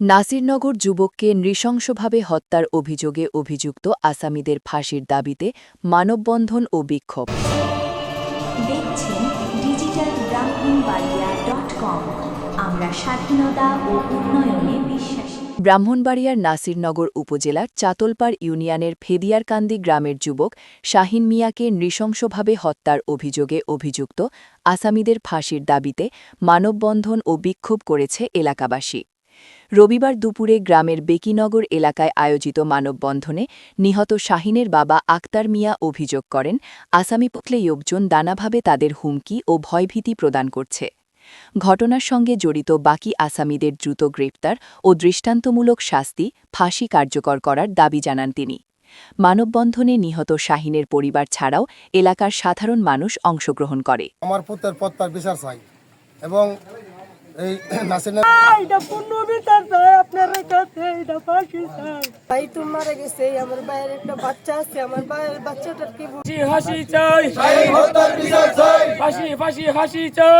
নাসিরনগর যুবককে নৃশংসভাবে হত্যার অভিযোগে অভিযুক্ত আসামিদের ফাঁসির দাবিতে মানববন্ধন ও বিক্ষোভ। দেখছেন digitalbrahmanbaria.com। আমরা স্বাধীনতা ও উন্নয়নে বিশ্বাসী। ব্রাহ্মণবাড়িয়ার নাসিরনগর উপজেলার চাতলপাড় ইউনিয়নের ফেদিয়ারকান্দি গ্রামের যুবক শাহিন মিয়াকে নৃশংসভাবে হত্যার অভিযোগে অভিযুক্ত আসামিদের ফাঁসির দাবিতে মানববন্ধন ও বিক্ষোভ করেছে এলাকাবাসী। রবিবার দুপুরে গ্রামের বেকিনগর এলাকায় আয়োজিত মানববন্ধনে নিহত শাহিনের বাবা আক্তার মিয়া অভিযোগ করেন, আসামিপক্ষে লোকজন নানাভাবে তাদের হুমকি ও ভয়ভীতি প্রদান করছে। ঘটনার সঙ্গে জড়িত বাকি আসামিদের দ্রুত গ্রেপ্তার ও দৃষ্টান্তমূলক শাস্তি, ফাঁসি কার্যকর করার দাবি জানান তিনি। মানববন্ধনে নিহত শাহিনের পরিবার ছাড়াও এলাকার সাধারণ মানুষ অংশগ্রহণ করে। আমার পুত্রের পত্তার বিচার চাই এবং এই নাসিরের আপনার কাছে এটা ফাঁসি চাই। ভাই তো মারা গেছে, আমার ভাইয়ের একটা বাচ্চা আছে, আমার ভাইয়ের বাচ্চাটার কি ফাঁসি চাই, ফাঁসি চাই।